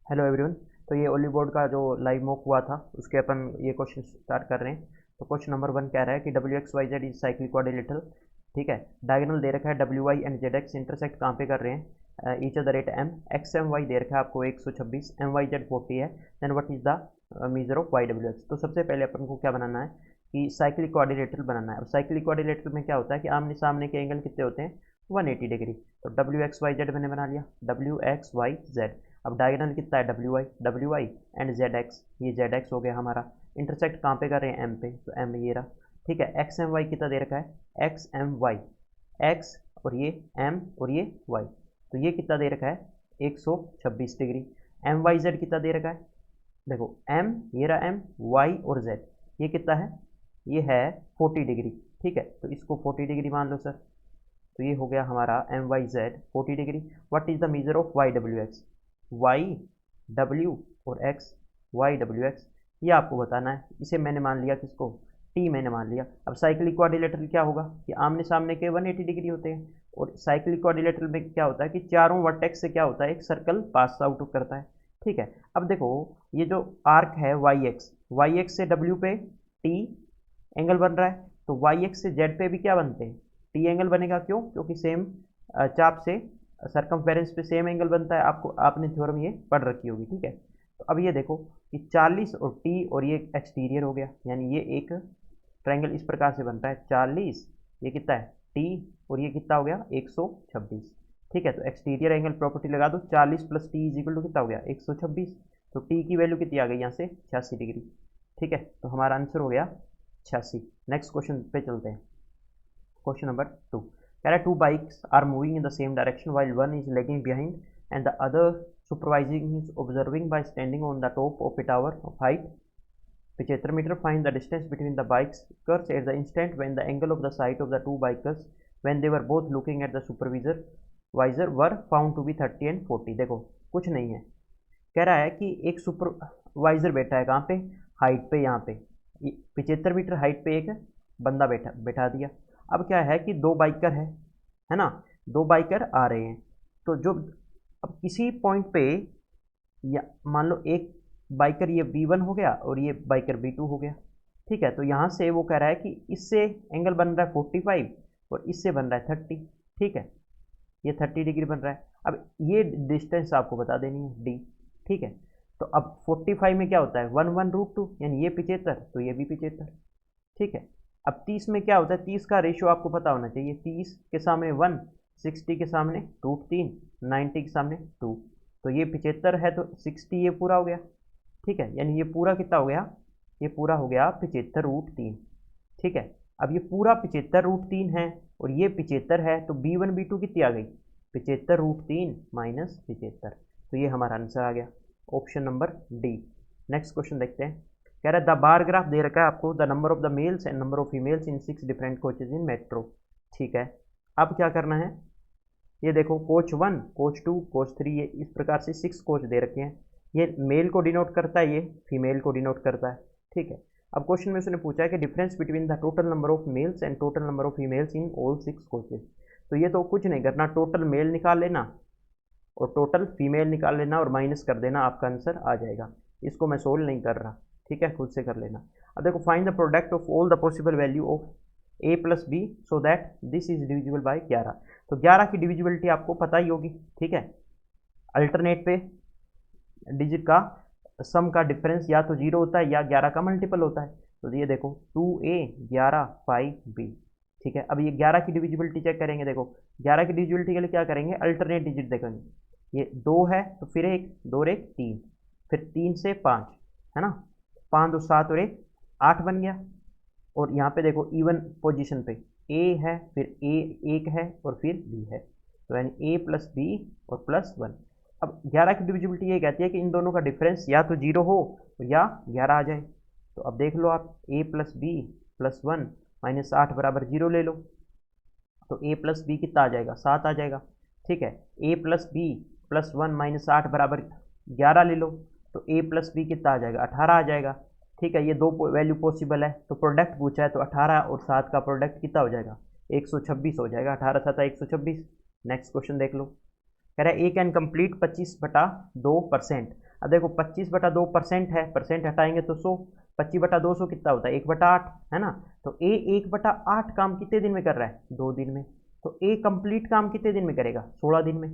Hello everyone. तो ये ओली board का जो लाइव मॉक हुआ था उसके अपन ये क्वेश्चन स्टार्ट कर रहे हैं। तो क्वेश्चन नंबर 1 कह रहा है कि W X Y Z is cyclic quadrilateral. ठीक है, डायगोनल दे रखा है W Y and Z X intersect कहाँ पे कर रहे हैं, each other at M. X M Y दे रखा है आपको 126, एम वाई जेड 40 है। Then what is the measure of Y W X. तो सबसे पहले अपन को क्या बनाना है कि साइक्लिक क्वाड्रिलेटरल बनाना है। और साइक्लिक क्वाड्रिलेटरल में क्या होता है कि आमने सामने के एंगल कितने होते हैं, 180 डिग्री। तो डब्ल्यू एक्स वाई जेड मैंने बना लिया, डब्ल्यू एक्स वाई जेड। अब डायगोनल कितना है, W Y and Z X, ये जेड एक्स हो गया हमारा। इंटरसेक्ट कहाँ पे कर रहे हैं, एम पे, तो एम ये रहा। ठीक है, एक्स एम वाई कितना दे रखा है, एक्स एम वाई, एक्स और ये एम और ये वाई, तो ये कितना दे रखा है 126 डिग्री। एम वाई जेड कितना दे रखा है, देखो एम, ये रहा एम, वाई और जेड, ये कितना है, ये है 40 डिग्री। ठीक है, तो इसको 40 डिग्री मान लो सर। तो ये हो गया हमारा M Y Z 40 degree. What is the measure of Y W X, Y W और एक्स, वाई डब्ल्यू एक्स, ये आपको बताना है। इसे मैंने मान लिया किसको, टी मैंने मान लिया। अब साइक्लिक क्वाड्रिलेटरल क्या होगा कि आमने सामने के 180 डिग्री होते हैं। और साइक्लिक क्वाड्रिलेटरल में क्या होता है कि चारों वर्टेक्स से क्या होता है, एक सर्कल पास आउट करता है। ठीक है, अब देखो ये जो आर्क है वाई एक्स से डब्ल्यू पे टी एंगल बन रहा है, तो वाई एक्स से जेड पे भी क्या बनते हैं, टी एंगल बनेगा। क्यों, क्योंकि सेम चाप से सरकमफेरेंस पे सेम एंगल बनता है। आपको आपने थ्योरम ये पढ़ रखी होगी। ठीक है, तो अब ये देखो कि 40 और टी और ये एक्सटीरियर हो गया, यानी ये एक ट्रायंगल इस प्रकार से बनता है 40, ये कितना है टी, और ये कितना हो गया 126। ठीक है, तो एक्सटीरियर एंगल प्रॉपर्टी लगा दो, 40 plus T is equal to कितना हो गया 126। तो टी की वैल्यू कितनी आ गई यहाँ से 86 डिग्री। ठीक है, तो हमारा आंसर हो गया 86। नेक्स्ट क्वेश्चन पे चलते हैं। क्वेश्चन नंबर 2 कह रहा है two bikes are moving in the same direction while one is lagging behind and the other supervising is observing by standing on the top of a tower of height 75 meter. Find the distance between the bikes at the instant when the angle of the sight of the two bikers when they were both looking at the supervisor visor were found to be 30 and 40। देखो कुछ नहीं है, कह रहा है कि एक supervisor बैठा है कहाँ पे, हाइट पे, यहाँ पे 75 मीटर हाइट पे एक बंदा बैठा दिया। अब क्या है कि दो बाइकर है ना, दो बाइकर आ रहे हैं। तो जो अब किसी पॉइंट पे या मान लो एक बाइकर ये B1 हो गया और ये बाइकर B2 हो गया। ठीक है, तो यहाँ से वो कह रहा है कि इससे एंगल बन रहा है 45 और इससे बन रहा है 30। ठीक है, ये 30 डिग्री बन रहा है। अब ये डिस्टेंस आपको बता देनी है D। ठीक है, तो अब 45 में क्या होता है 1/√2, यानी ये 75 तो ये भी 75। ठीक है, अब 30 में क्या होता है, 30 का रेशियो आपको पता होना चाहिए, 30 के सामने 1, 60 के सामने √3, 90 के सामने 2, तो ये 75 है तो 60 ये पूरा हो गया। ठीक है, यानी ये पूरा कितना हो गया, ये पूरा हो गया 75√3। ठीक है, अब ये पूरा 75√3 है और ये 75 है, तो B1 B2 कितनी आ गई 75√3 माइनस 75। तो ये हमारा आंसर आ गया, option number D. Next question देखते हैं। कह रहा है द बार ग्राफ दे रखा है आपको, the number of the mails and number of females in 6 different coaches in metro. ठीक है, अब क्या करना है, ये देखो कोच 1, कोच 2, कोच 3, ये इस प्रकार से 6 कोच दे रखे हैं। ये मेल को डिनोट करता है, ये फीमेल को डिनोट करता है। ठीक है, अब क्वेश्चन में उसने पूछा है कि difference between the total number of males and total number of females in all 6 coaches. तो ये तो कुछ नहीं करना, टोटल मेल निकाल लेना और टोटल फीमेल निकाल लेना और माइनस कर देना, आपका आंसर आ जाएगा। इसको मैं सोल्व नहीं कर रहा, ठीक है, खुद से कर लेना। अब देखो find the product of all the possible value of a plus B so that this is divisible by 11। तो 11 की डिविजिबिलिटी आपको पता ही होगी। ठीक है, अल्टरनेट पे डिजिट का सम का डिफरेंस या तो 0 होता है या 11 का मल्टीपल होता है। तो ये देखो 2a 11 5b। ठीक है, अब ये 11 की डिविजिबिलिटी चेक करेंगे। देखो 11 की डिविजिबिलिटी के लिए क्या करेंगे, अल्टरनेट डिजिट देखेंगे। ये 2 है तो फिर 1, 2 और 1 3, फिर 3 से 5 है ना, 5 2 7 और 1 8 बन गया। और यहाँ पे देखो इवन पोजीशन पे a है, फिर a 1 है और फिर b है, तो यानी a प्लस बी और प्लस 1। अब 11 की डिविजिबिलिटी ये कहती है कि इन दोनों का डिफरेंस या तो 0 हो या 11 आ जाए। तो अब देख लो आप, a plus B plus 1 minus 8 बराबर 0 ले लो, तो a प्लस बी कितना आ जाएगा 7 आ जाएगा। ठीक है, a plus B plus 1 minus 8 बराबर 11 ले लो, तो a प्लस बी कितना आ जाएगा 18 आ जाएगा। ठीक है, ये दो वैल्यू पॉसिबल है, तो प्रोडक्ट पूछा है तो 18 और 7 का प्रोडक्ट कितना हो जाएगा 126 हो जाएगा, 18 7 126। नेक्स्ट क्वेश्चन देख लो। कह रहा है ए कैन कंप्लीट 25/2%। अब देखो 25/2% है, परसेंट हटाएंगे तो 100, 25/200 कितना होता है 1/8, है ना। तो ए 1/8 काम कितने दिन में कर रहा है, 2 दिन में। तो ए कंप्लीट काम कितने दिन में करेगा, 16 दिन में।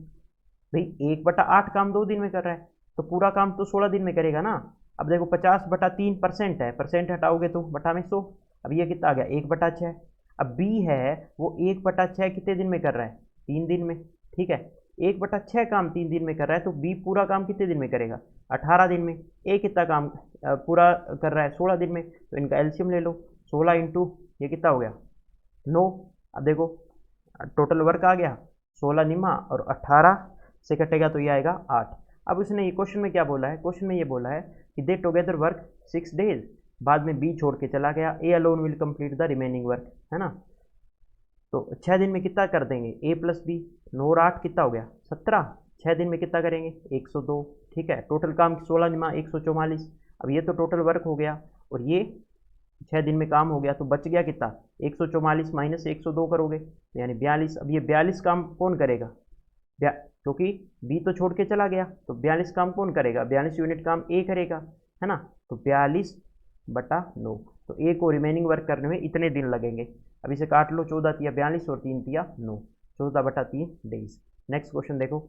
भाई 1/8 काम 2 दिन में कर रहा है, तो पूरा काम तो 16 दिन में करेगा ना। अब देखो 50/3% है, परसेंट हटाओगे तो बटा में 100। अब ये कितना आ गया 1/6। अब बी है वो 1/6 कितने दिन में कर रहा है, 3 दिन में। ठीक है, 1/6 काम 3 दिन में कर रहा है, तो बी पूरा काम कितने दिन में करेगा, 18 दिन में। ए कितना काम पूरा कर रहा है, 16 दिन में। तो इनका एलसीएम ले लो, 16 इंटू ये कितना हो गया 9। अब देखो टोटल वर्क आ गया 16 निमा और 18 से कटेगा तो ये आएगा 8। अब उसने ये क्वेश्चन में क्या बोला है, क्वेश्चन में ये बोला है कि दे टुगेदर वर्क 6 डेज, बाद में बी छोड़ के चला गया, A alone will complete the remaining work, है ना। तो 6 दिन में कितना कर देंगे, ए प्लस बी, 9 और 8 कितना हो गया 17, 6 दिन में कितना करेंगे 102। ठीक है, टोटल काम 16 निमा 144। अब ये तो टोटल वर्क हो गया, और ये 6 दिन में काम हो गया, तो बच गया कितना 144 माइनस 102 करोगे तो यानी 42। अब ये 42 काम कौन करेगा, क्योंकि बी तो छोड़ के चला गया, तो 42 काम कौन करेगा, 42 यूनिट काम ए करेगा, है ना। तो 42/9, तो ए को रिमेनिंग वर्क करने में इतने दिन लगेंगे। अब इसे काट लो, 14 तिया 42 और 3 तिया 9, 14/3 डेज। नेक्स्ट क्वेश्चन देखो,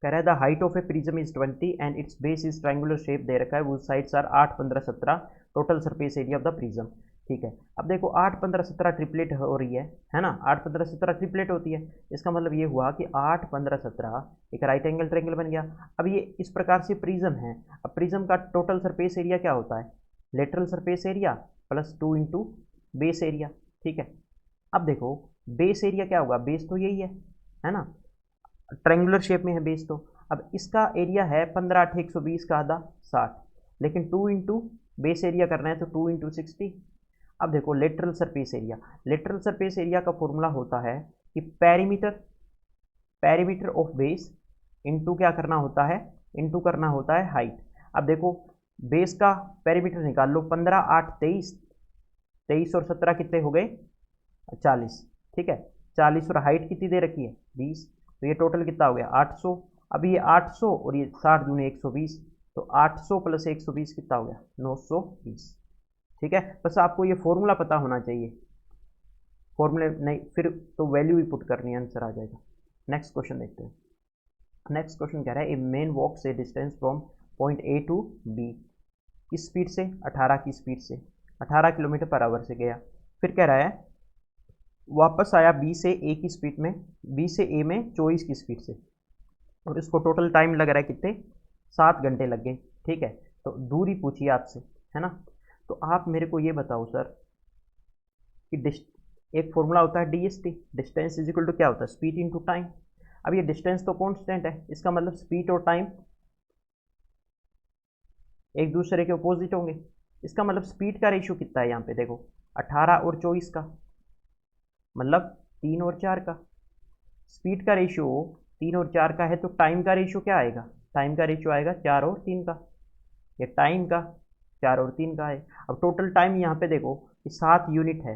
कह रहा है the height of a prism is 20 and it's base is triangular shape दे रखा है, वो sides are 8, 15, 17 total surface area of the prism. ठीक है, अब देखो 8, 15, 17 ट्रिपलेट हो रही है ना, 8, 15, 17 ट्रिपलेट होती है। इसका मतलब ये हुआ कि 8, 15, 17 एक राइट एंगल ट्रायंगल बन गया। अब ये इस प्रकार से प्रिज्म है। अब प्रिज्म का टोटल सरफेस एरिया क्या होता है, lateral surface area plus 2 into base area. ठीक है, अब देखो बेस एरिया क्या होगा, बेस तो यही है ना, ट्रायंगुलर शेप में है बेस। तो अब इसका एरिया है 15, 8, 120 का आधा 60, लेकिन 2 इंटू बेस एरिया करना है तो 2 इंटू 60। अब देखो lateral surface area, lateral surface area का फॉर्मूला होता है कि पेरीमीटर ऑफ बेस इंटू क्या करना होता है, इंटू करना होता है हाइट। अब देखो बेस का पेरीमीटर निकाल लो, 15, 8, 23, 23 और 17 कितने हो गए 40। ठीक है, 40 और हाइट कितनी दे रखी है 20, तो ये टोटल कितना हो गया 800। अब ये 800 और ये 60 दूनी 120, तो 800 प्लस 120 कितना हो गया 920। ठीक है, बस आपको ये फॉर्मूला पता होना चाहिए, फॉर्मूले नहीं फिर तो वैल्यू ही पुट करनी है, आंसर आ जाएगा। नेक्स्ट क्वेश्चन देखते हैं। नेक्स्ट क्वेश्चन कह रहा है ए मैन वॉक से distance from point A to B, किस स्पीड से 18 की स्पीड से, 18 किलोमीटर पर आवर से गया। फिर कह रहा है वापस आया बी से ए की स्पीड में, बी से ए में 24 की स्पीड से, और इसको टोटल टाइम लग रहा है कितने 7 घंटे लग गए। ठीक है, तो दूरी पूछिए आपसे, है ना। तो आप मेरे को ये बताओ सर कि एक फॉर्मूला होता है DST, distance is equal to क्या होता है स्पीड इनटू टाइम। अब ये डिस्टेंस तो कांस्टेंट है, इसका मतलब स्पीड और टाइम एक दूसरे के अपोजिट होंगे। इसका मतलब स्पीड का रेशियो कितना है यहाँ पे देखो 18 और 24 का, मतलब 3 और 4 का। स्पीड का रेशियो 3 और 4 का है, तो टाइम का रेशियो क्या आएगा, टाइम का रेशियो आएगा 4 और 3 का। ये टाइम का 4 और 3 का है। अब टोटल टाइम यहाँ पे देखो कि 7 यूनिट है।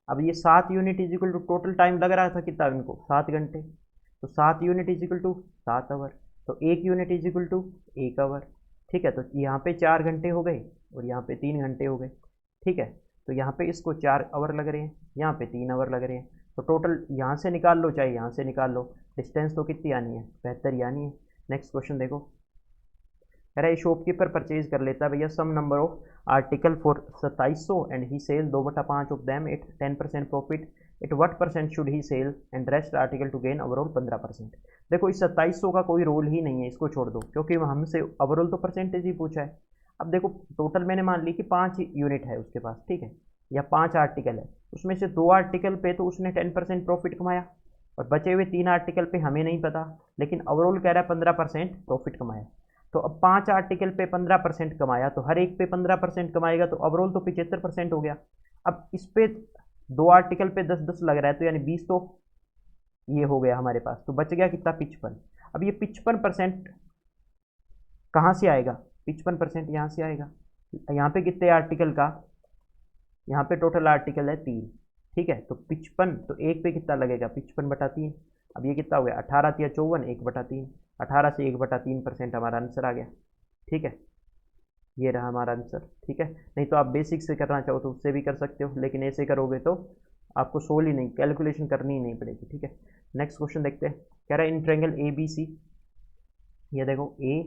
अब ये 7 unit is equal to total time लग रहा था कितना इनको 7 घंटे, तो 7 unit is equal to 7 hour, तो 1 unit is equal to 1 hour. ठीक है, तो यहाँ पे 4 घंटे हो गए और यहाँ पे 3 घंटे हो गए। ठीक है, तो यहाँ पे इसको 4 आवर लग रहे हैं, यहाँ पे 3 आवर लग रहे हैं, तो टोटल यहाँ से निकाल लो चाहे यहाँ से निकाल लो, डिस्टेंस तो कितनी आनी है 72 आनी है। नेक्स्ट क्वेश्चन देखो, कह रहा है शॉपकीपर परचेज कर लेता है भैया some number of article for 2700 and he sell 2/5 of them at 10% profit, at what percent should he sell and rest article to gain overall 15%। देखो इस 2700 का कोई रोल ही नहीं है, इसको छोड़ दो, क्योंकि हमसे ओवरऑल तो परसेंटेज ही पूछा है। अब देखो टोटल मैंने मान ली कि 5 यूनिट है उसके पास, ठीक है, या 5 आर्टिकल है, उसमें से 2 आर्टिकल पे तो उसने 10% प्रॉफिट कमाया, और बचे हुए 3 आर्टिकल पे हमें नहीं पता, लेकिन ओवरऑल कह रहा है 15% प्रॉफिट कमाया। तो अब 5 आर्टिकल पे 15% कमाया, तो हर एक पे 15% कमाएगा, तो ओवरऑल तो 75% हो गया। अब इस पे 2 आर्टिकल पे 10-10 लग रहा है, तो यानी 20 तो ये हो गया हमारे पास, तो बच गया कितना 55। अब ये 55% कहाँ से आएगा, 55% यहाँ से आएगा। यहाँ पे कितने आर्टिकल का, यहाँ पे टोटल आर्टिकल है 3, ठीक है, तो 55, तो एक पे कितना लगेगा 55/3। अब ये कितना हो गया 18 या 54, 1/3, 18 से 1/3% हमारा आंसर आ गया। ठीक है, ये रहा हमारा आंसर। ठीक है, नहीं तो आप बेसिक से करना चाहो तो उससे भी कर सकते हो, लेकिन ऐसे करोगे तो आपको सोल ही नहीं, कैलकुलेशन करनी ही नहीं पड़ेगी। ठीक है, नेक्स्ट क्वेश्चन देखते हैं। कह रहा है in triangle A B C, ये देखो A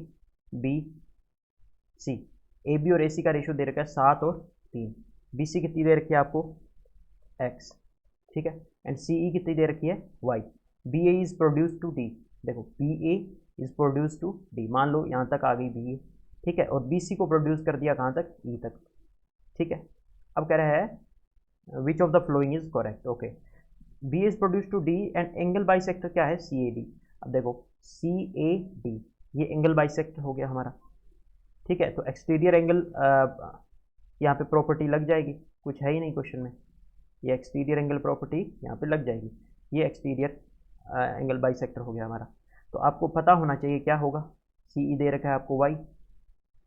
B C, A B और ए सी का रेशियो दे रखा है 7 और 3, बी सी कितनी दे रखी है आपको x, ठीक है, एंड सी ई कितनी दे रखी है y, B A is produce to D, देखो B A is produce to D, मान लो यहाँ तक आ गई बी ए, ठीक है, और बी सी को प्रोड्यूस कर दिया कहाँ तक, ई तक। ठीक है, अब कह रहा है which of the following is correct. Okay, B is produce to D and angle bisector क्या है सी ए डी। अब देखो सी ए डी, ये एंगल बाइसेक्टर हो गया हमारा। ठीक है, तो एक्सटीरियर एंगल यहाँ पे प्रॉपर्टी लग जाएगी, कुछ है ही नहीं क्वेश्चन में, ये एक्सटीरियर एंगल प्रॉपर्टी यहाँ पे लग जाएगी, ये एक्सटीरियर एंगल बाइसेक्टर हो गया हमारा। तो आपको पता होना चाहिए क्या होगा, सी ई दे रखा है आपको वाई।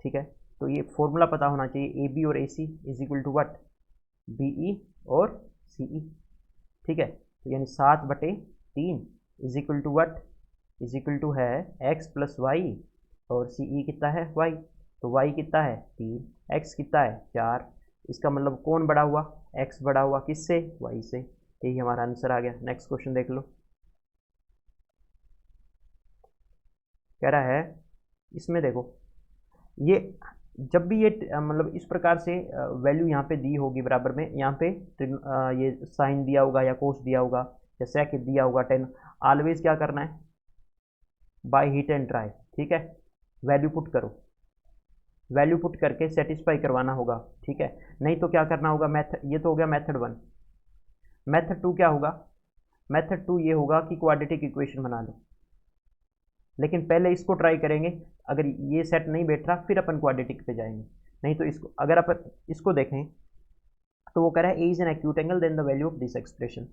ठीक है, तो ये फॉर्मूला पता होना चाहिए, ए बी और A C is equal to what, B E और सी ई। ठीक है, तो यानी 7/3 is equal to what, is equal to है एक्स प्लस वाई, और सी ई कितना है वाई, तो वाई कितना है 3, एक्स कितना है 4, इसका मतलब कौन बड़ा हुआ, एक्स बड़ा हुआ किससे, वाई से। यही हमारा आंसर आ गया। नेक्स्ट क्वेश्चन देख लो, कह रहा है इसमें देखो ये जब भी ये मतलब इस प्रकार से वैल्यू यहाँ पे दी होगी बराबर में, यहाँ पे ये साइन दिया होगा या कोस दिया होगा या सेक दिया होगा 10, ऑलवेज क्या करना है, बाय हिट एंड ट्राई। ठीक है, वैल्यू पुट करो, वैल्यू पुट करके सेटिस्फाई करवाना होगा। ठीक है, नहीं तो क्या करना होगा, मेथड, ये तो हो गया मेथड 1। मेथड 2 क्या होगा, मेथड 2 ये होगा कि क्वाड्रेटिक इक्वेशन बना लो, लेकिन पहले इसको ट्राई करेंगे, अगर ये सेट नहीं बैठ रहा फिर अपन क्वाड्रेटिक पे जाएंगे। नहीं तो इसको अगर अपन इसको देखें तो वो कह रहा है A is an acute angle then the value of this expression.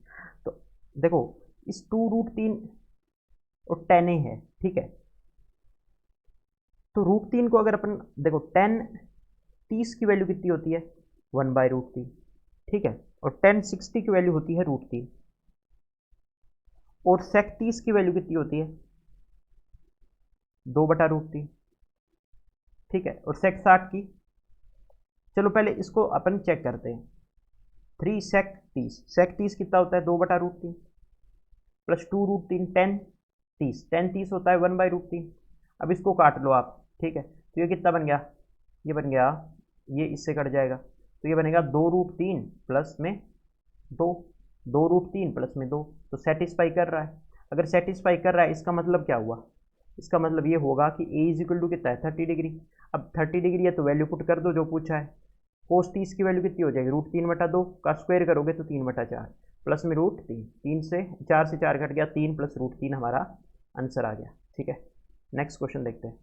तो देखो इस 2√3 और 10a है। ठीक है, तो √3 को अगर अपन देखो 10 30 की वैल्यू कितनी होती है 1/√3। ठीक है, और 10 60 की वैल्यू होती है √3, और sec 30 की वैल्यू कितनी होती है 2/√3। ठीक है, और sec 60 की, चलो पहले इसको अपन चेक करते हैं, 3 sec 30, sec 30 कितना होता है 2/√3 प्लस 2√3, 10 30 होता है 1/√3। अब इसको काट लो आप। ठीक है, तो ये कितना बन गया, ये बन गया, ये इससे कट जाएगा, तो ये बनेगा 2√3 प्लस में 2, 2√3 प्लस में 2, तो सेटिस्फाई कर रहा है। अगर सेटिस्फाई कर रहा है इसका मतलब क्या हुआ, इसका मतलब ये होगा कि ए इज इक्वल टू कितना है 30 डिग्री। अब 30 डिग्री है तो वैल्यू पुट कर दो जो पूछा है, कोस 30 की वैल्यू कितनी हो जाएगी √3/2 का स्क्वायर करोगे तो 3/4 प्लस में √3, 3 से 4 से 4 कट गया, 3 प्लस √3 हमारा आंसर आ गया। ठीक है, नेक्स्ट क्वेश्चन देखते हैं,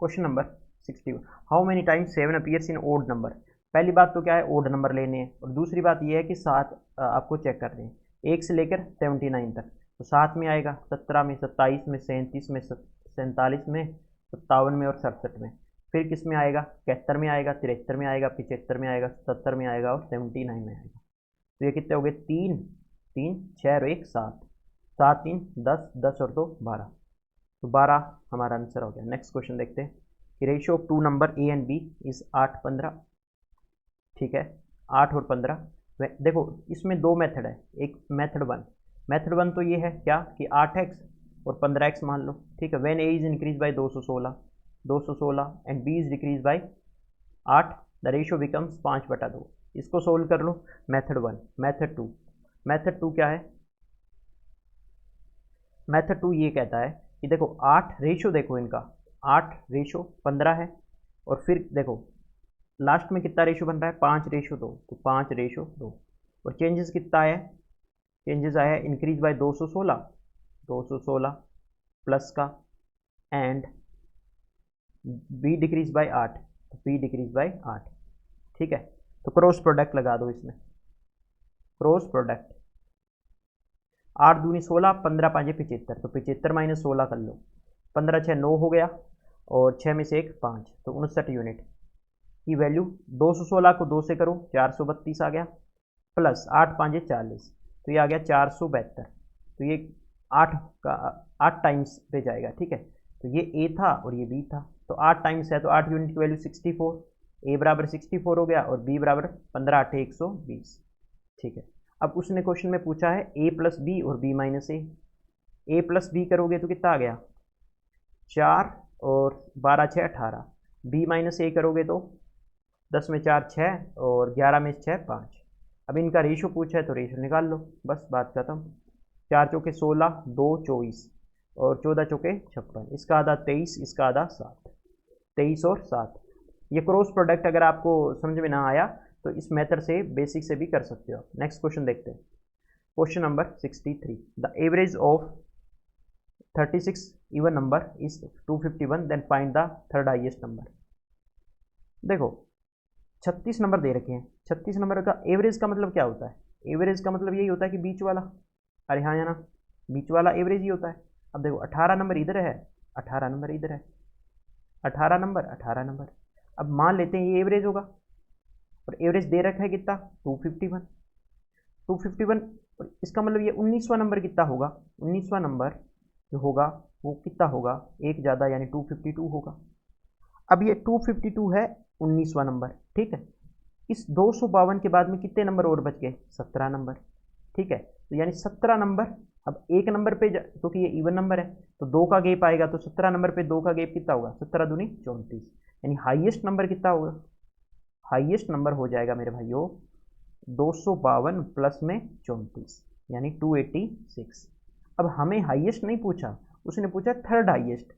question number 61, how many times 7 appears in odd number. पहली बात तो क्या है ओड नंबर लेने हैं, और दूसरी बात ये है कि 7 आपको चेक करने हैं, 1 से लेकर 79 तक। तो 7 में आएगा, 17 में, 27 में, 37 में, 47 में, 57 में और 67 में। फिर किस में आएगा, 71 में आएगा, 73 में आएगा, 75 में आएगा, 77 में आएगा और 79 में आएगा। तो ये कितने हो गए, 3 3 6 और 1 7, 7 3 10, 10 और 2 12, तो 12 हमारा आंसर हो गया। नेक्स्ट क्वेश्चन देखते हैं कि ratio of 2 number A and B is 8:15। ठीक है, 8 और 15, देखो इसमें 2 मेथड है, एक मेथड 1, मेथड 1 तो ये है क्या कि 8x और 15x मान लो। ठीक है, when a is increase by 216 and b is decrease by 8 the ratio becomes 5/2। इसको सोल्व कर लो, मेथड 1। मेथड 2 क्या है, मेथड 2 ये कहता है कि देखो 8 रेशियो, देखो इनका 8 रेशियो 15 है, और फिर देखो लास्ट में कितना रेशियो बन रहा है 5/2, तो 5/2, और चेंजेस कितना है, चेंजेस आया है इंक्रीज बाय 216 प्लस का, एंड बी डिक्रीज बाय 8, तो बी डिक्रीज बाय 8। ठीक है, तो क्रॉस प्रोडक्ट लगा दो इसमें, क्रॉस प्रोडक्ट 8 दूनी 16, 15 5 75, तो 75 माइनस 16 कर लो, 15 6 9 हो गया, और 6 में से 1 5, तो 59 यूनिट की वैल्यू। 216 को 2 से करो 432 आ गया, प्लस 8 5 40, तो ये आ गया 472। तो ये 8 का 8 टाइम्स पे जाएगा, ठीक है। तो ये ए था और ये बी था, तो 8 टाइम्स है तो 8 यूनिट की वैल्यू 64, ए बराबर 64 हो गया और बी बराबर 15 8 120, ठीक है। अब उसने क्वेश्चन में पूछा है ए प्लस बी और बी माइनस ए प्लस बी करोगे तो कितना आ गया 4 और 12 6 18, बी माइनस ए करोगे तो 10 में 4 6 और 11 में 6 5। अब इनका रेशो पूछा है तो रेशो निकाल लो, बस बात खत्म। 4 चौके 16, 2 24 और 14 चौके 56, इसका आधा 23, इसका आधा 7, 23 और 7। ये क्रॉस प्रोडक्ट अगर आपको समझ में ना आया तो इस मेथड से बेसिक से भी कर सकते हो। नेक्स्ट क्वेश्चन देखते हैं, question number 63। The average of 36 even number is 251, then find the third highest number. देखो 36 नंबर दे रखे हैं, 36 नंबर का एवरेज का मतलब क्या होता है? एवरेज का मतलब यही होता है कि बीच वाला, अरे हाँ या ना, बीच वाला एवरेज ही होता है। अब देखो 18 नंबर इधर है, 18 नंबर इधर है, 18 नंबर 18 नंबर। अब मान लेते हैं ये एवरेज होगा और एवरेज दे रखा है कितना 251, 251 और इसका मतलब ये 19वां नंबर कितना होगा, 19वां नंबर जो होगा वो कितना होगा, एक ज़्यादा यानी 252 होगा। अब ये 252 है 19वां नंबर, ठीक है। इस 252 के बाद में कितने नंबर और बच गए, 17 नंबर, ठीक है। तो यानी 17 नंबर, अब एक नंबर पे क्योंकि ये इवन नंबर है तो 2 का गैप आएगा, तो 17 नंबर पे 2 का गैप कितना होगा, 17 दूनी 34, यानी हाईएस्ट नंबर कितना होगा, हाईएस्ट नंबर हो जाएगा मेरे भाइयों 252 प्लस में 34 यानी 286। अब हमें हाईएस्ट नहीं पूछा, उसने पूछा थर्ड हाईएस्ट,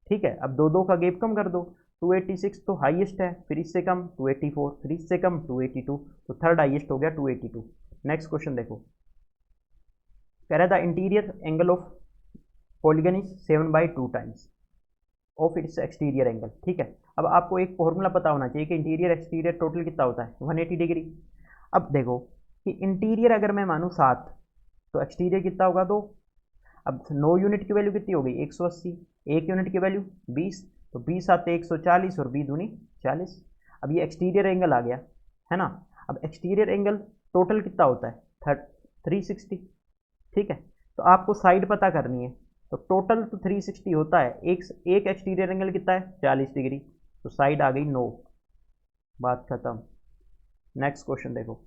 ठीक है। अब दो का गैप कम कर दो, 286 तो हाईएस्ट है, फिर इससे कम 284, फिर इससे कम 282, तो थर्ड हाईएस्ट हो गया 282। नेक्स्ट क्वेश्चन देखो, कह रहा था interior angle of polygon is 7/2 times of its exterior angle, ठीक है। अब आपको एक फॉर्मूला पता होना चाहिए कि इंटीरियर एक्सटीरियर टोटल कितना होता है 180 डिग्री। अब देखो कि इंटीरियर अगर मैं मानूँ 7 तो एक्सटीरियर कितना होगा 2। अब 9 यूनिट की वैल्यू कितनी हो गई 180, 1 यूनिट की वैल्यू 20, तो 20 आते 140 और 20 दूनी 40। अब ये एक्सटीरियर एंगल आ गया है ना। अब एक्सटीरियर एंगल टोटल कितना होता है 360, ठीक है। तो आपको साइड पता करनी है, तो टोटल तो 360 होता है, एक एक्सटीरियर एंगल कितना है 40 डिग्री, तो साइड आ गई 9, बात खत्म। नेक्स्ट क्वेश्चन देखो,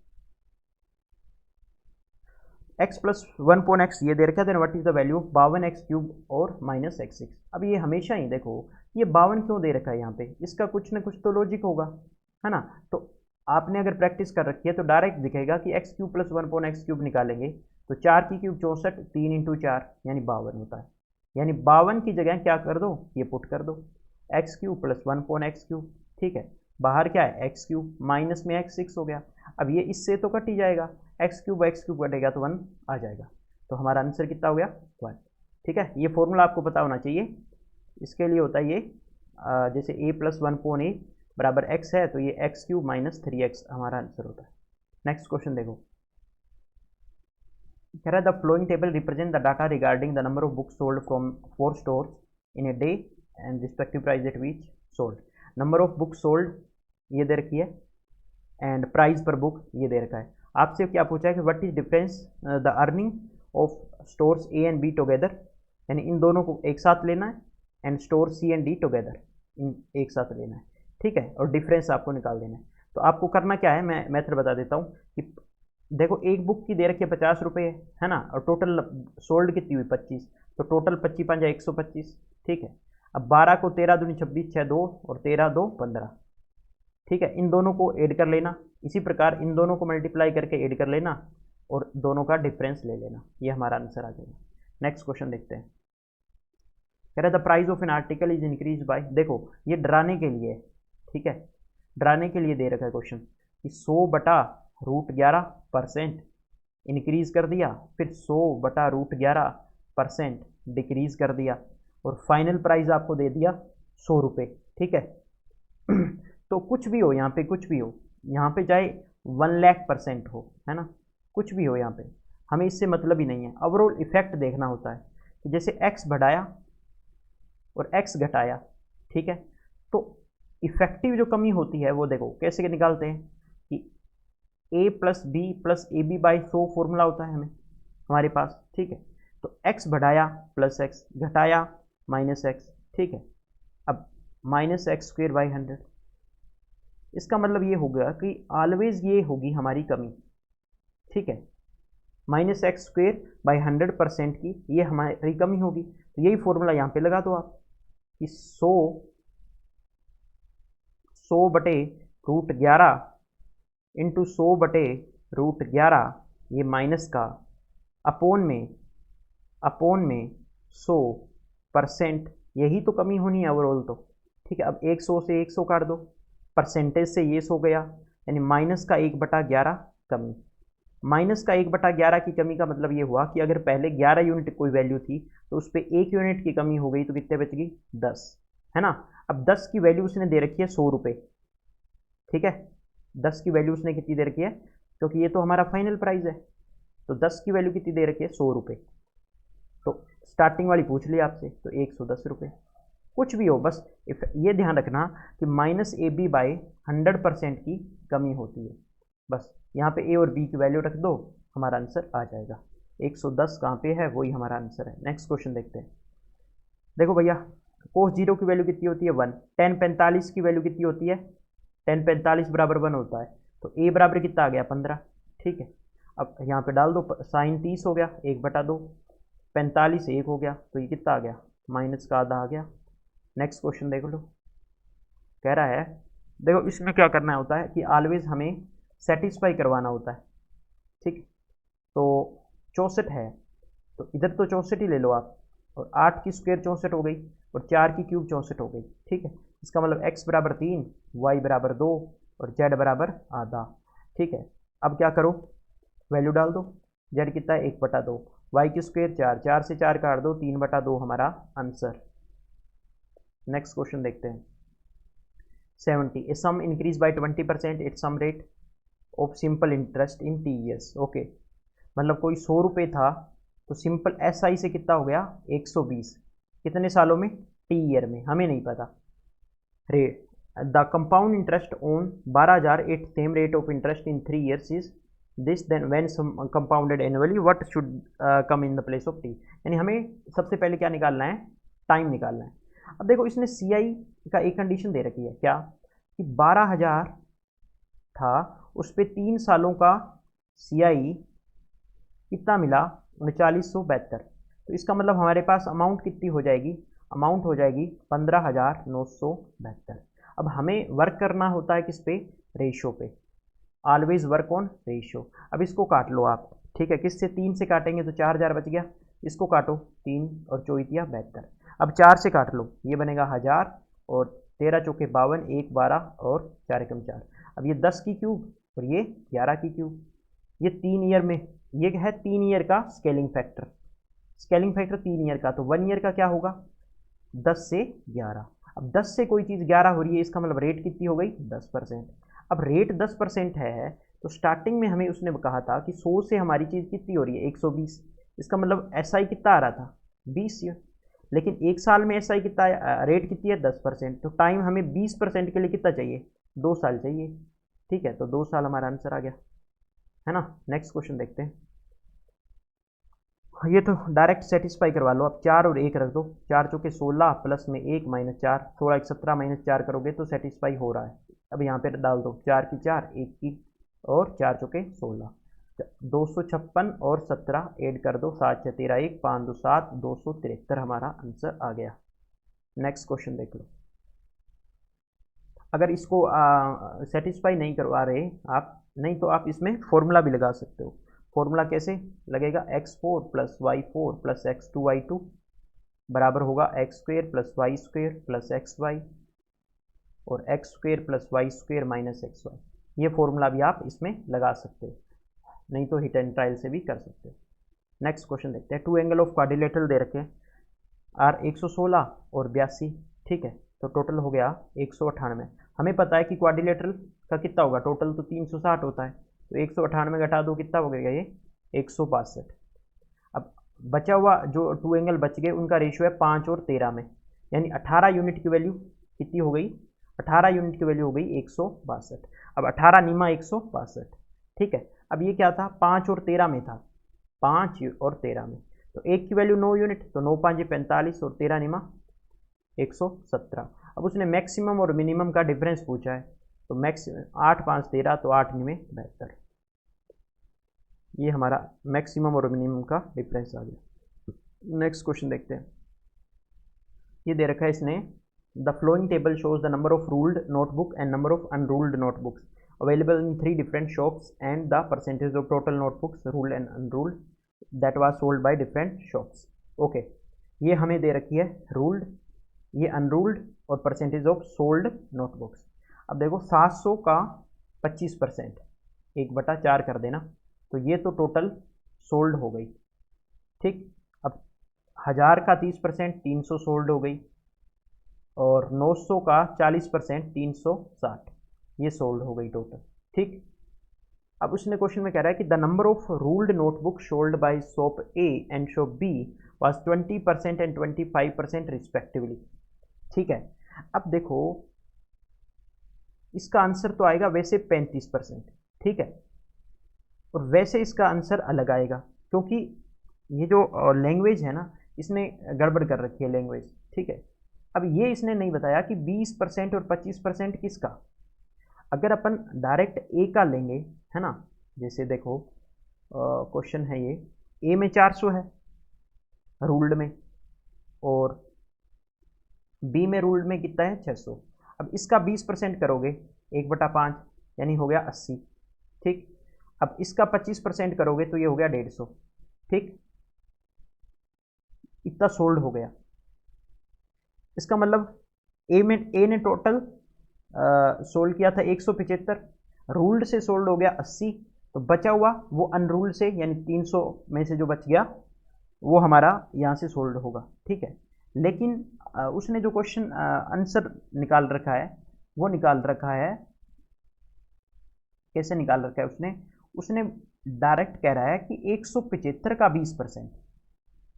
x प्लस 1/x ये दे रखा है, what is the value of 52x³ और -x6। अब ये हमेशा ही देखो ये 52 क्यों दे रखा है यहाँ पे, इसका कुछ ना कुछ तो लॉजिक होगा, है ना। तो आपने अगर प्रैक्टिस कर रखी है तो डायरेक्ट दिखेगा कि x³ प्लस 1/x³ निकालेंगे तो 4 की क्यूब 64, 3 × 4 यानी 52 होता है, यानी 52 की जगह क्या कर दो ये पुट कर दो x³ प्लस 1/x³, ठीक है। बाहर क्या है x³ माइनस में x6 हो गया। अब ये इससे तो कट ही जाएगा, x³ कटेगा तो 1 आ जाएगा, तो हमारा आंसर कितना हो गया 1, ठीक है। ये फॉर्मूला आपको पता होना चाहिए, इसके लिए होता है ये जैसे a प्लस 1/a बराबर x है तो ये x³ माइनस 3x हमारा आंसर होता है। नेक्स्ट क्वेश्चन देखो, कह रहा है the flowing table represent the data regarding the number of books sold from 4 stores in a day and respective price at which sold. Number of books sold ये दे रखी है एंड प्राइस पर book ये दे रखा है। आपसे क्या पूछा है कि what is difference the earning of stores A and B together, यानी इन दोनों को एक साथ लेना है, and store C and D together इन एक साथ लेना है, ठीक है, और डिफरेंस आपको निकाल देना है। तो आपको करना क्या है, मैं मेथड बता देता हूँ कि देखो एक बुक की दे रखी है 50 रुपये है ना, और टोटल सोल्ड कितनी हुई 25, तो टोटल 25 5 125, ठीक है। अब 12 को 13 दूनी 26 6 2 और 13 2 15, ठीक है। इन दोनों को ऐड कर लेना, इसी प्रकार इन दोनों को मल्टीप्लाई करके ऐड कर लेना और दोनों का डिफरेंस ले लेना, ये हमारा आंसर आ जाएगा। नेक्स्ट क्वेश्चन देखते हैं, कह रहा है the price of an article is increase by, देखो ये डराने के लिए, ठीक है, डराने के लिए दे रखा है क्वेश्चन कि 100/√11% इंक्रीज कर दिया, फिर 100/√11% डिक्रीज कर दिया और फाइनल प्राइस आपको दे दिया 100 रुपये, ठीक है। तो कुछ भी हो यहाँ पे, कुछ भी हो यहाँ पे, चाहे 1,00,000% हो, है ना, कुछ भी हो यहाँ पे, हमें इससे मतलब ही नहीं है। ओवरऑल इफेक्ट देखना होता है कि जैसे x बढ़ाया और x घटाया, ठीक है, तो इफेक्टिव जो कमी होती है वो देखो कैसे निकालते हैं कि a plus B plus AB/100 formula होता है हमारे पास, ठीक है। तो x बढ़ाया प्लस x, घटाया माइनस x, ठीक है। अब माइनस एक्स स्क्वेयर बाई 100, इसका मतलब ये हो गया कि ऑलवेज ये होगी हमारी कमी, ठीक है। माइनस एक्स स्क्वेयर बाई 100% की ये हमारी कमी होगी। तो यही फॉर्मूला यहाँ पे लगा दो आप कि 100 बटे रूट 11 इंटू 100 बटे रूट 11, ये माइनस का अपोन में 100%, यही तो कमी होनी है ओवरऑल तो, ठीक है। अब 100 से 100 काट दो, परसेंटेज से ये 100 गया, यानी माइनस का 1/11 कमी। माइनस का 1/11 की कमी का मतलब ये हुआ कि अगर पहले 11 यूनिट कोई वैल्यू थी तो उस पर 1 यूनिट की कमी हो गई, तो कितने बच गई 10, है ना। अब 10 की वैल्यू उसने दे रखी है 100 रुपये, ठीक है। 10 की वैल्यू उसने कितनी दे रखी है, क्योंकि ये तो हमारा फाइनल प्राइस है, तो 10 की वैल्यू कितनी दे रखी है 100 रुपये। तो स्टार्टिंग वाली पूछ ली आपसे, तो 110 रुपये, कुछ भी हो बस ये ध्यान रखना कि माइनस ए बी बाई 100% की कमी होती है। बस यहाँ पे ए और बी की वैल्यू रख दो, हमारा आंसर आ जाएगा। 110 कहाँ पे है, वही हमारा आंसर है। नेक्स्ट क्वेश्चन देखते हैं। देखो भैया, कोस 0 की वैल्यू कितनी होती है 1, tan 45 की वैल्यू कितनी होती है, tan 45 बराबर 1 होता है, तो ए बराबर कितना आ गया 15, ठीक है। अब यहाँ पे डाल दो, साइन 30 हो गया 1/2, 45 1 हो गया, तो ये कितना आ गया माइनस का आधा आ गया। नेक्स्ट क्वेश्चन देख लो, कह रहा है, देखो इसमें क्या करना होता है कि ऑलवेज हमें सेटिस्फाई करवाना होता है, ठीक। तो 64 है, तो इधर तो 64 ही ले लो आप, और 8 की स्क्वायर 64 हो गई, और 4 की क्यूब 64 हो गई, ठीक है। इसका मतलब x बराबर 3, y बराबर 2 और z बराबर आधा, ठीक है। अब क्या करो, वैल्यू डाल दो, z कितना है 1/2, y की स्क्वायर 4, 4 से 4 काट दो, 3/2 हमारा आंसर। नेक्स्ट क्वेश्चन देखते हैं। 70, a sum increase by 20% it sum rate of simple interest in T years, okay. मतलब कोई 100 रुपये था, तो सिंपल एस आई से कितना हो गया 120, कितने सालों में, टी ईयर में, हमें नहीं पता। Rate the compound interest on 12,000 at same rate of interest in 3 years is this, then when compounded annually what should come in the place of T. यानी हमें सबसे पहले क्या निकालना है, टाइम निकालना है। अब देखो इसने सी आई का एक कंडीशन दे रखी है, क्या कि 12,000 था, उस पर 3 सालों का सी आई कितना मिला 3972, तो इसका मतलब हमारे पास अमाउंट कितनी हो जाएगी, अमाउंट हो जाएगी 15,972। अब हमें वर्क करना होता है किस पे, रेशो पे, ऑलवेज वर्क ऑन रेशो। अब इसको काट लो आप, ठीक है, किससे 3 से काटेंगे तो 4,000 बच गया, इसको काटो 3 और 4×72, अब 4 से काट लो, ये बनेगा 1000, और 13 चौके 52, 1 12 और 4 एकम 4। अब ये 10 की क्यूब और ये 11 की क्यूब, ये 3 ईयर में, ये है 3 ईयर का scaling factor, scaling factor 3 year का, तो 1 ईयर का क्या होगा 10 से 11। अब 10 से कोई चीज़ 11 हो रही है, इसका मतलब रेट कितनी हो गई 10%। अब रेट 10% है, तो स्टार्टिंग में हमें उसने कहा था कि 100 से हमारी चीज़ कितनी हो रही है 120, इसका मतलब एस आई कितना आ रहा था 20 ईयर, लेकिन एक साल में एस आई कितना, रेट कितनी है 10%, तो टाइम हमें 20% के लिए कितना चाहिए 2 साल चाहिए, ठीक है। तो 2 साल हमारा आंसर आ गया, है ना। नेक्स्ट क्वेश्चन देखते हैं। ये तो डायरेक्ट सेटिस्फाई करवा लो, अब 4 और 1 रख दो, 4 चौके 16 प्लस में 1 माइनस 4, 16 1 17 माइनस 4 करोगे तो सेटिस्फाई हो रहा है। अब यहाँ पे डाल दो 4 की 4, 1 की, और 4 चौके 16, 256 और 17 ऐड कर दो, 7 6 13 1 5 2 7, 273 हमारा आंसर आ गया। नेक्स्ट क्वेश्चन देख लो। अगर इसको सेटिस्फाई नहीं करवा रहे आप, नहीं तो आप इसमें फॉर्मूला भी लगा सकते हो। फॉर्मूला कैसे लगेगा, x4 plus y4 plus x2 y2 बराबर होगा x square plus Y square plus X Y, और x square plus Y square minus X Y. ये फॉर्मूला भी आप इसमें लगा सकते हो, नहीं तो हिट एंड ट्रायल से भी कर सकते हो। नेक्स्ट क्वेश्चन देखते हैं। 2 एंगल ऑफ क्वाड्रिलेटरल दे रखे हैं, आर 116 और 82, ठीक है, तो टोटल हो गया 198। हमें पता है कि क्वाड्रिलेटरल का कितना होगा, टोटल तो 360 होता है, तो 198 घटा दो, कितना हो गया ये 162। अब बचा हुआ जो 2 एंगल बच गए उनका रेशियो है 5 और 13 में, यानी 18 यूनिट की वैल्यू कितनी हो गई, 18 यूनिट की वैल्यू हो गई 162। अब 18 निमा 162, ठीक है। अब ये क्या था 5 और 13 में था, 5 और 13 में, तो एक की वैल्यू 9 यूनिट, तो 9 5 45 और 13 निमा 117। अब उसने मैक्सिमम और मिनिमम का डिफरेंस पूछा है, तो मैक्सिमम 8 5 13, तो 8 निमे 72। ये हमारा मैक्सिमम और मिनिमम का डिफरेंस आ गया। नेक्स्ट क्वेश्चन देखते हैं। ये दे रखा है इसने, the flowing table shows the number of ruled notebook and number of unruled notebooks available in 3 different shops and the percentage of total notebooks ruled and unruled that was sold by different shops. Okay, ये हमें दे रखी है ruled, ये unruled और percentage of sold notebooks. अब देखो 700 का 25%, 1/4 कर देना, तो ये तो टोटल सोल्ड हो गई। ठीक, अब 1000 का 30%, 300 सोल्ड हो गई, और 900 का 40%, 360, ये सोल्ड हो गई टोटल। ठीक, अब उसने क्वेश्चन में कह रहा है कि the number of ruled notebook sold by shop A and shop B was 20% and 25% respectively. ठीक है, अब देखो इसका आंसर तो आएगा वैसे 35%, ठीक है, और वैसे इसका आंसर अलग आएगा, क्योंकि ये जो लैंग्वेज है ना, इसने गड़बड़ कर रखी है लैंग्वेज। ठीक है, अब ये इसने नहीं बताया कि 20% और 25% किसका। अगर अपन डायरेक्ट ए का लेंगे, है ना, जैसे देखो क्वेश्चन है ये, ए में 400 है रूल्ड में, और बी में रूल्ड में कितना है 600। अब इसका 20% करोगे 1/5, यानी हो गया 80। ठीक, अब इसका 25% करोगे तो ये हो गया 150। ठीक, इतना सोल्ड हो गया। इसका मतलब ए ने टोटल सोल्ड किया था 175, रूल्ड से सोल्ड हो गया 80, तो बचा हुआ वो अनरूल्ड से, यानी 300 में से जो बच गया वो हमारा यहाँ से सोल्ड होगा। ठीक है, लेकिन उसने जो क्वेश्चन आंसर निकाल रखा है, वो निकाल रखा है, कैसे निकाल रखा है उसने उसने डायरेक्ट कह रहा है कि 175 का 20%,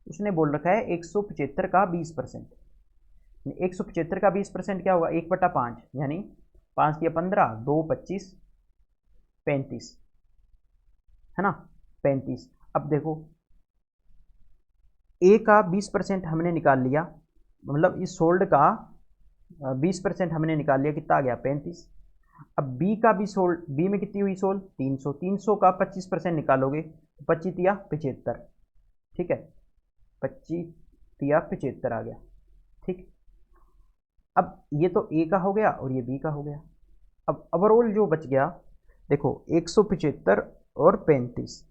उसने बोल रखा है 175 का 20%। 175 का 20% क्या होगा, 1/5, यानी 5 दिया 15, 2 25, 35, है ना, 35। अब देखो ए का 20% हमने निकाल लिया, मतलब इस सोल्ड का 20% हमने निकाल लिया, कितना आ गया 35। अब बी का भी सोल्ड, बी में कितनी हुई सोल्ड 300, 300 का 25% निकालोगे तो 25 दिया 75। ठीक है, 25 दिया 75 आ गया। ठीक, अब ये तो ए का हो गया और ये बी का हो गया। अब ओवरऑल जो बच गया देखो 175 और 35,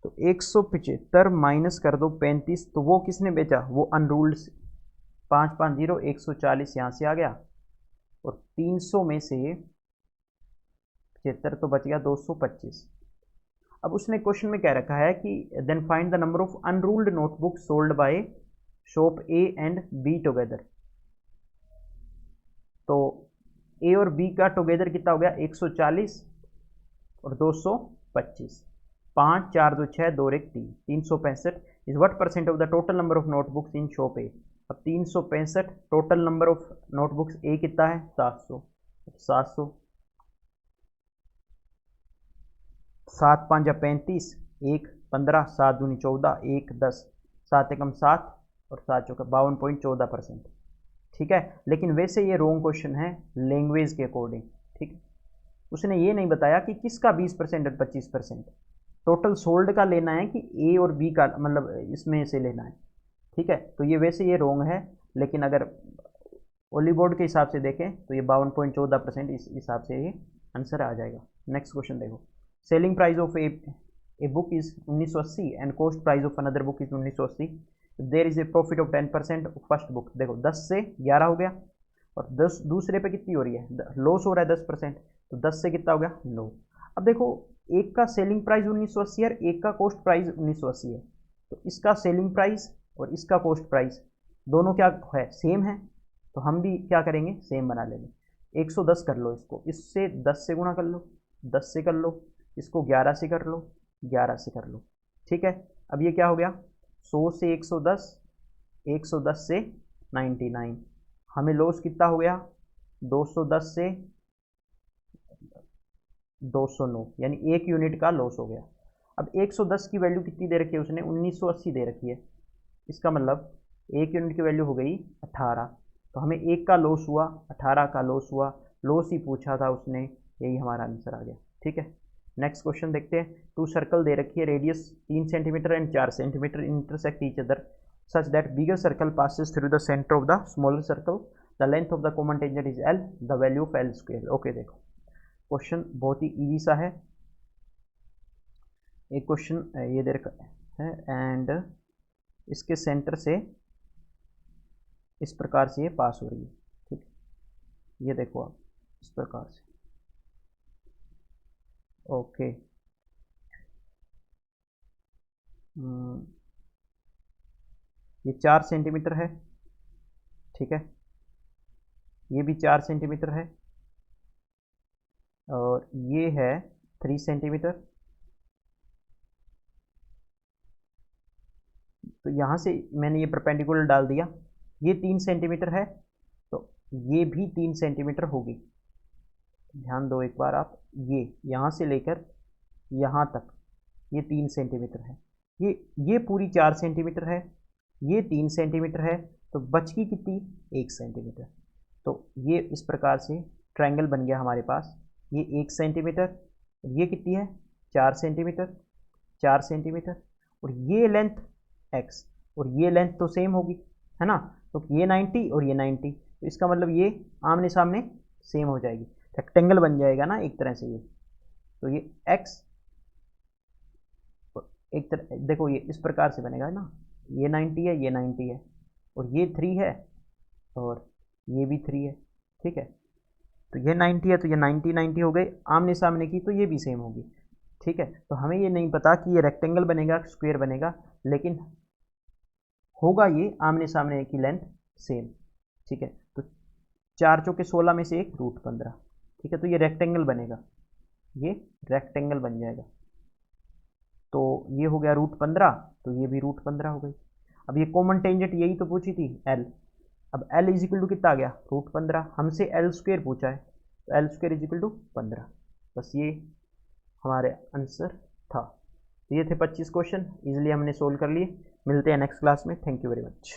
तो 175 माइनस कर दो 35, तो वो किसने बेचा, वो अनरूल्ड। 5 5 0, 140 यहाँ से आ गया, और 300 में से 75 तो बच गया 225। अब उसने क्वेश्चन में कह रखा है कि then find the number of unruled notebook sold by shop A and B together. तो ए और बी का टुगेदर कितना हो गया 140 और 225, 5 4 2 6 2 1 3, 365 is what percent of the total number of notebooks in shop ए। अब 365 टोटल नंबर ऑफ नोटबुक्स ए कितना है 700, 700, 7 5 35, 1 15, 7 दूनी 14, 1 10, 7 एकम 7 और 7 चौका 52.14%। ठीक है, लेकिन वैसे ये रॉन्ग क्वेश्चन है लैंग्वेज के अकॉर्डिंग। ठीक है, उसने ये नहीं बताया कि किसका 20% और 25%, टोटल सोल्ड का लेना है कि ए और बी का, मतलब इसमें से लेना है। ठीक है, तो ये वैसे ये रॉन्ग है, लेकिन अगर ओलीबोर्ड के हिसाब से देखें तो ये 52.14%, इस हिसाब से ये आंसर आ जाएगा। नेक्स्ट क्वेश्चन देखो, selling price of a book is 1980 and cost price of another book is 1980, there is a profit of 10% of first book. देखो 10 से 11 हो गया, और 10 दूसरे पे कितनी हो रही है, लॉस हो रहा है 10%, तो 10 से कितना हो गया 9। अब देखो एक का सेलिंग प्राइस 1980 है, एक का कॉस्ट प्राइस 1980 है, तो इसका सेलिंग प्राइस और इसका कॉस्ट प्राइस दोनों क्या है, सेम है, तो हम भी क्या करेंगे, सेम बना लेंगे। 110 कर लो इसको, इससे 10 से गुणा कर लो, 10 से कर लो, इसको 11 से कर लो, 11 से कर लो। ठीक है, अब ये क्या हो गया 100 से 110, 110 से 99, हमें लॉस कितना हो गया 210 से 209, यानी 1 यूनिट का लॉस हो गया। अब 110 की वैल्यू कितनी दे रखी है उसने 1980 दे रखी है, इसका मतलब 1 यूनिट की वैल्यू हो गई 18, तो हमें 1 का लॉस हुआ, 18 का लॉस हुआ, लॉस ही पूछा था उसने, यही हमारा आंसर आ गया। ठीक है, नेक्स्ट क्वेश्चन देखते हैं। 2 सर्कल दे रखी है, radius 3 centimetre and 4 centimetre intersect each other such that bigger circle passes through the center of the smaller circle, the length of the common tangent is L, the value of L square। Okay देखो question बहुत ही easy सा है। एक question ये दे रखा है and इसके centre से इस प्रकार से ये पास हो रही है। ठीक, ये देखो आप इस प्रकार से। ओके, ये 4 सेंटीमीटर है। ठीक है, ये भी 4 सेंटीमीटर है और ये है 3 सेंटीमीटर। तो यहाँ से मैंने ये परपेंडिकुलर डाल दिया, ये 3 सेंटीमीटर है तो ये भी 3 सेंटीमीटर होगी। ध्यान दो एक बार आप, ये यहाँ से लेकर यहाँ तक ये 3 सेंटीमीटर है, ये पूरी 4 सेंटीमीटर है, ये 3 सेंटीमीटर है, तो बच की कितनी 1 सेंटीमीटर। तो ये इस प्रकार से ट्रायंगल बन गया हमारे पास। ये 1 सेंटीमीटर, ये कितनी है 4 सेंटीमीटर, 4 सेंटीमीटर, और ये लेंथ x और ये लेंथ तो सेम होगी, है ना। तो ये 90 और ये 90, तो इसका मतलब ये आमने सामने सेम हो जाएगी, रेक्टेंगल बन जाएगा ना एक तरह से ये। तो ये x एक तरह देखो ये इस प्रकार से बनेगा ना, ये 90 है, ये 90 है, और ये 3 है और ये भी 3 है। ठीक है, तो ये 90 है तो ये 90 90 हो गए आमने सामने की, तो ये भी सेम होगी। ठीक है, तो हमें ये नहीं पता कि ये रेक्टेंगल बनेगा स्क्वायर बनेगा, लेकिन होगा ये आमने सामने की लेंथ सेम। ठीक है, तो 4 चौके 16 में से एक √15। ठीक है, तो ये रेक्टेंगल बनेगा, ये रेक्टेंगल बन जाएगा। तो ये हो गया √15, तो ये भी √15 हो गई। अब ये कॉमन टेंजेंट यही तो पूछी थी L। अब L इज इक्वल टू कितना आ गया √15, हमसे L स्क्वायर पूछा है, तो L square is equal to 15। बस ये हमारे आंसर था। तो ये थे 25 क्वेश्चन, इजीली हमने सोल्व कर लिए। मिलते हैं नेक्स्ट क्लास में। Thank you very much.